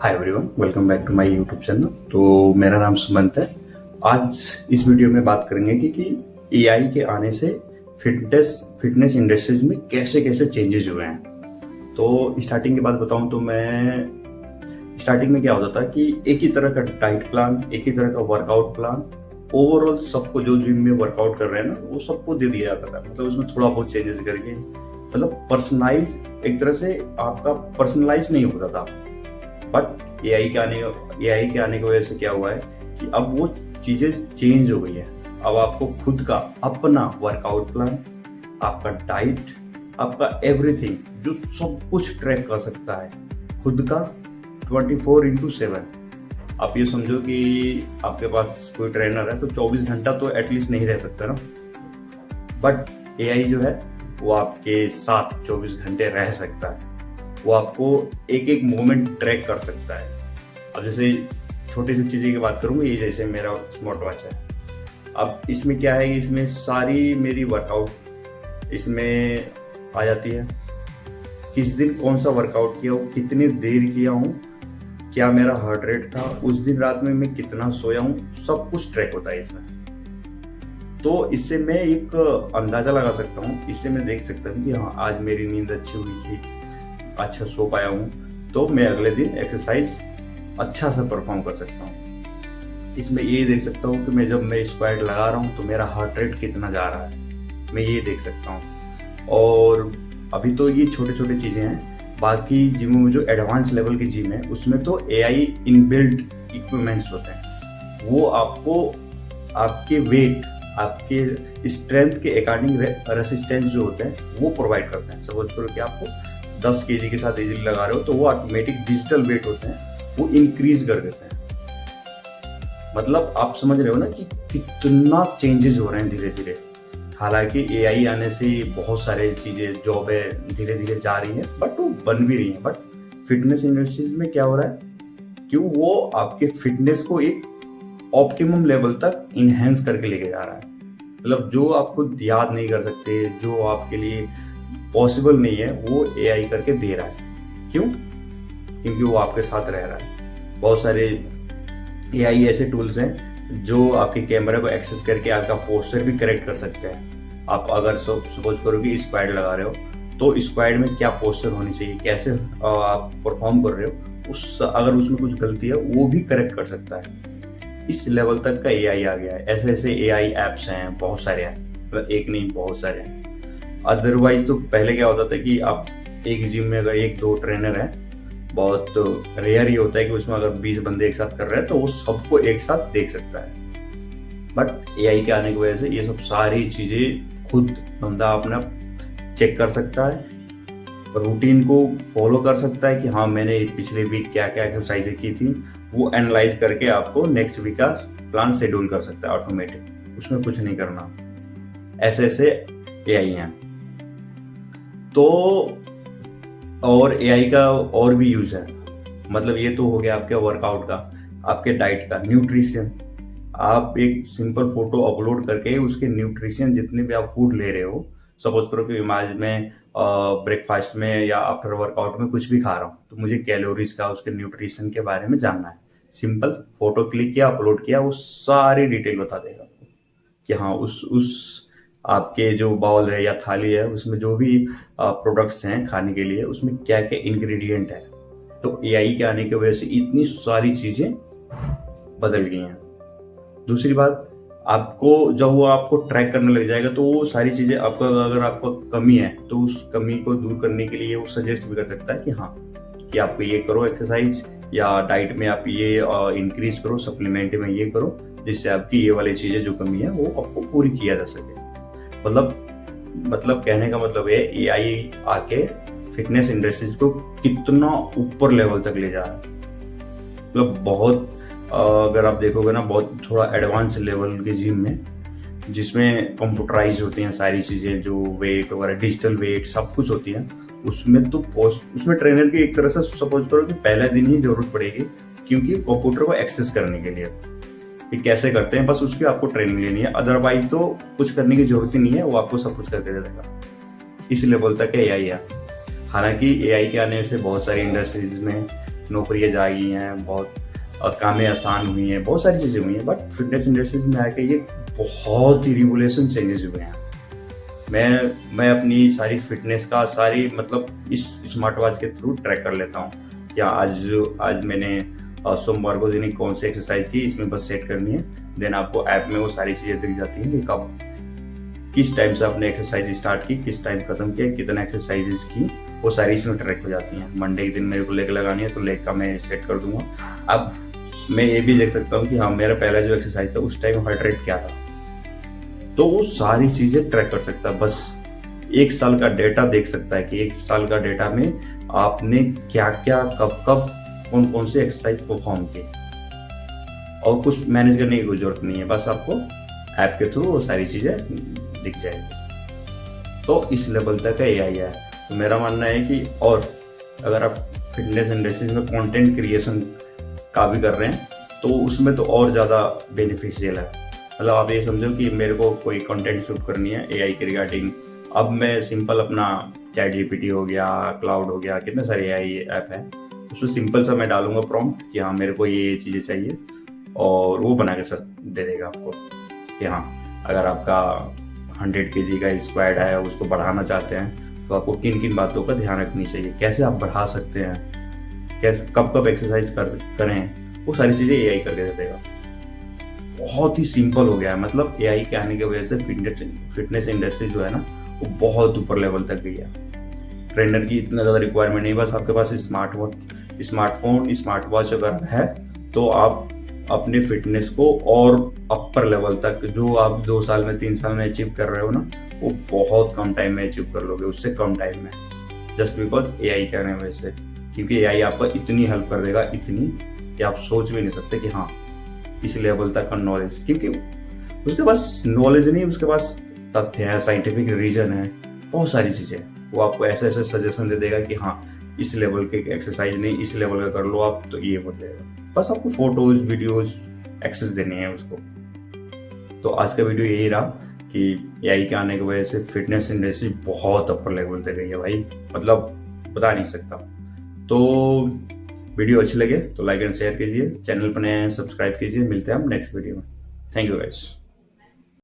Hi everyone, welcome back to my YouTube channel. तो मेरा नाम सुमंत है। आज इस वीडियो में बात करेंगे कि एआई के आने से फिटनेस इंडस्ट्रीज में कैसे कैसे चेंजेस हुए हैं। तो स्टार्टिंग की बात बताऊं तो मैं स्टार्टिंग में क्या होता था कि एक ही तरह का डाइट प्लान, एक ही तरह का वर्कआउट प्लान ओवरऑल सबको, जो जिम में वर्कआउट कर रहे हैं ना, वो सबको दे दिया जाता था। मतलब उसमें थोड़ा बहुत चेंजेस करके, मतलब पर्सनलाइज, एक तरह से आपका पर्सनलाइज नहीं होता था। बट एआई के आने की वजह से क्या हुआ है कि अब वो चीजें चेंज हो गई है। अब आपको खुद का अपना वर्कआउट प्लान, आपका डाइट, आपका एवरीथिंग, जो सब कुछ ट्रैक कर सकता है खुद का 24/7। आप ये समझो कि आपके पास कोई ट्रेनर है तो 24 घंटा तो एटलीस्ट नहीं रह सकता ना। बट एआई जो है वो आपके साथ 24 घंटे रह सकता है। वो आपको एक एक मोमेंट ट्रैक कर सकता है। अब जैसे छोटी सी चीज़ें की बात करूँगा, ये जैसे मेरा स्मार्ट वॉच है। अब इसमें क्या है, इसमें सारी मेरी वर्कआउट इसमें आ जाती है। किस दिन कौन सा वर्कआउट किया हूँ, कितनी देर किया हूँ, क्या मेरा हार्ट रेट था, उस दिन रात में मैं कितना सोया हूँ, सब कुछ ट्रैक होता है इसमें। तो इससे मैं एक अंदाज़ा लगा सकता हूँ, इससे मैं देख सकता हूँ कि हाँ, आज मेरी नींद अच्छी हुई थी, अच्छा सो पाया हूँ, तो मैं अगले दिन एक्सरसाइज अच्छा से परफॉर्म कर सकता हूँ। इसमें ये देख सकता हूँ कि जब मैं स्क्वाट लगा रहा हूँ तो मेरा हार्ट रेट कितना जा रहा है, मैं ये देख सकता हूँ। और अभी तो ये छोटे छोटे चीज़ें हैं। बाकी जिमों में जो एडवांस लेवल की जिम है उसमें तो एआई इनबिल्ट इक्विपमेंट्स होते हैं। वो आपको आपके वेट, आपके स्ट्रेंथ के अकॉर्डिंग रेसिस्टेंस जो होते हैं वो प्रोवाइड करते हैं। सपोज करो कि आपको 10 केजी के साथ इजीली लगा रहे हो तो वो ऑटोमेटिक डिजिटल वेट होते हैं, वो इंक्रीज कर देते हैं। मतलब आप समझ रहे हो ना कि कितना चेंजेस हो रहे हैं धीरे धीरे। हालांकि एआई आने से बहुत सारे चीजें, जॉबें धीरे धीरे जा रही हैं, बट वो बन भी रही हैं। बट फिटनेस इंडस्ट्रीज में क्या हो रहा है कि वो आपके फिटनेस को एक ऑप्टिमम लेवल तक इनहेंस करके लेके जा रहा है। मतलब जो आप खुद याद नहीं कर सकते, जो आपके लिए पॉसिबल नहीं है, वो एआई करके दे रहा है। क्यों? क्योंकि वो आपके साथ रह रहा है। बहुत सारे एआई ऐसे टूल्स हैं जो आपके कैमरा को एक्सेस करके आपका पोस्चर भी करेक्ट कर सकते हैं। आप अगर सपोज करो कि स्क्वाड लगा रहे हो तो स्क्वाड में क्या पोस्चर होनी चाहिए, कैसे आप परफॉर्म कर रहे हो, अगर उसमें कुछ गलती है वो भी करेक्ट कर सकता है। इस लेवल तक का एआई आ गया है। ऐसे ऐसे एआई एप्स हैं, बहुत सारे हैं, मतलब एक नहीं बहुत सारे हैं। अदरवाइज तो पहले क्या होता था कि आप एक जिम में अगर 1-2 ट्रेनर हैं, बहुत रेयर ही होता है कि उसमें अगर 20 बंदे एक साथ कर रहे हैं तो वो सबको एक साथ देख सकता है। बट एआई के आने की वजह से ये सब सारी चीजें खुद बंदा अपना चेक कर सकता है, रूटीन को फॉलो कर सकता है कि हाँ, मैंने पिछले वीक क्या क्या एक्सरसाइजें की थी, वो एनालाइज करके आपको नेक्स्ट वीक का प्लान शेड्यूल कर सकता है ऑटोमेटिक। उसमें कुछ नहीं करना। ऐसे ऐसे एआई हैं। तो और एआई का और भी यूज है। मतलब ये तो हो गया आपके वर्कआउट का, आपके डाइट का, न्यूट्रिशन। आप एक सिंपल फोटो अपलोड करके उसके न्यूट्रिशन, जितने भी आप फूड ले रहे हो, सपोज करो कि आज मैं ब्रेकफास्ट में या आफ्टर वर्कआउट में कुछ भी खा रहा हूँ, तो मुझे कैलोरीज का, उसके न्यूट्रिशन के बारे में जानना है। सिंपल फोटो क्लिक किया, अपलोड किया, वो सारी डिटेल बता देगा आपको कि हाँ, उस आपके जो बाउल है या थाली है उसमें जो भी प्रोडक्ट्स हैं खाने के लिए, उसमें क्या क्या इंग्रेडिएंट है। तो एआई के आने की वजह से इतनी सारी चीजें बदल गई हैं। दूसरी बात, आपको जब वो आपको ट्रैक करने लग जाएगा तो वो सारी चीजें आपका, अगर आपको कमी है तो उस कमी को दूर करने के लिए वो सजेस्ट भी कर सकता है कि हाँ, कि आपको ये करो एक्सरसाइज, या डाइट में आप ये इंक्रीज करो, सप्लीमेंट में ये करो, जिससे आपकी ये वाली चीजें जो कमी है वो आपको पूरी किया जा सके। मतलब कहने का मतलब है एआई आके फिटनेस इंडस्ट्रीज को कितना ऊपर लेवल तक ले जा रहा है। मतलब बहुत, अगर आप देखोगे ना, बहुत थोड़ा एडवांस लेवल के जिम में, जिसमें कंप्यूटराइज होती हैं सारी चीजें, जो वेट वगैरह, डिजिटल वेट, सब कुछ होती है, उसमें तो उसमें ट्रेनर की एक तरह से सपोज करो कि पहले दिन ही जरूरत पड़ेगी, क्योंकि कंप्यूटर को एक्सेस करने के लिए कि कैसे करते हैं, बस उसकी आपको ट्रेनिंग लेनी है। अदरवाइज तो कुछ करने की जरूरत ही नहीं है, वो आपको सब कुछ करके दे देगा। इस लेवल तक है एआई है। हालांकि एआई के आने से बहुत सारी इंडस्ट्रीज में नौकरियां जागी हैं, बहुत कामें आसान हुई हैं, बहुत सारी चीज़ें हुई हैं, बट फिटनेस इंडस्ट्रीज में आके ये बहुत ही रिवोल्यूशन चेंजेस हुए हैं। मैं अपनी सारी फिटनेस का सारी मतलब इस स्मार्ट वॉच के थ्रू ट्रैक कर लेता हूँ कि आज मैंने सोमवार को दिन कौन सी एक्सरसाइज की, इसमें बस सेट करनी है। देन आपको ऐप में वो सारी चीज़ें दिख जाती हैं कि कब किस टाइम से आपने एक्सरसाइज स्टार्ट की, किस टाइम खत्म किया, कितना एक्सरसाइजेस की, वो सारी इसमें ट्रैक हो जाती हैं। मंडे के दिन मेरे को लेग लगानी है तो लेग का मैं सेट कर दूंगा। अब मैं ये भी देख सकता हूँ कि हाँ मेरा पहला जो एक्सरसाइज था उस टाइम हार्ट रेट क्या था, तो वो सारी चीज़ें ट्रैक कर सकता है। बस 1 साल का डेटा देख सकता है कि 1 साल का डेटा में आपने क्या क्या कब कब कौन कौन से एक्सरसाइज परफॉर्म किए, और कुछ मैनेज करने की कोई जरूरत नहीं है, बस आपको ऐप के थ्रू वो सारी चीज़ें दिख जाएगी। तो इस लेवल तक AI है। तो मेरा मानना है कि और अगर आप फिटनेस इंडस्ट्रीज में कंटेंट क्रिएशन का भी कर रहे हैं तो उसमें तो और ज़्यादा बेनिफिशियल है। मतलब आप ये समझो कि मेरे को कोई कंटेंट शूट करनी है AI के रिगार्डिंग, अब मैं सिंपल अपना ChatGPT हो गया, क्लाउड हो गया, कितने सारे AI ऐप हैं, उसमें सिंपल सा मैं डालूंगा प्रॉम्प्ट कि हाँ मेरे को ये चीज़ें चाहिए, और वो बना के सब दे देगा आपको कि हाँ अगर आपका 100 kg का स्क्वाड है, उसको बढ़ाना चाहते हैं तो आपको किन किन बातों का ध्यान रखनी चाहिए, कैसे आप बढ़ा सकते हैं, कैसे कब कब एक्सरसाइज करें, वो सारी चीज़ें AI करके दे देगा। बहुत ही सिंपल हो गया है। मतलब AI के आने की वजह से फिटनेस इंडस्ट्री जो है ना वो बहुत ऊपर लेवल तक गई है। ट्रेनर की इतना ज़्यादा रिक्वायरमेंट नहीं, बस आपके पास स्मार्टफोन स्मार्ट वॉच अगर है तो आप अपने फिटनेस को और अपर लेवल तक जो आप 2 साल में 3 साल में अचीव कर रहे हो ना, वो बहुत कम टाइम में अचीव कर लोगे, उससे कम टाइम में, जस्ट बिकॉज AI करने की वजह से। क्योंकि AI आपको इतनी हेल्प कर देगा, इतनी कि आप सोच भी नहीं सकते कि हाँ इस लेवल तक का नॉलेज, क्योंकि उसके पास नॉलेज नहीं, उसके पास तथ्य है, साइंटिफिक रीजन है, बहुत सारी चीज़ें। वो आपको ऐसे ऐसे सजेशन दे देगा कि हाँ इस लेवल के एक्सरसाइज नहीं, इस लेवल का कर लो आप, तो ये बोल देगा। बस आपको फोटोज वीडियोज एक्सेस देनी है उसको। तो आज का वीडियो यही रहा कि AI के आने की वजह से फिटनेस इंडस्ट्री बहुत अपर लेवल तक गई है भाई, मतलब बता नहीं सकता। तो वीडियो अच्छी लगे तो लाइक एंड शेयर कीजिए, चैनल पर नए हैं सब्सक्राइब कीजिए। मिलते हैं हम नेक्स्ट वीडियो में। Thank you guys.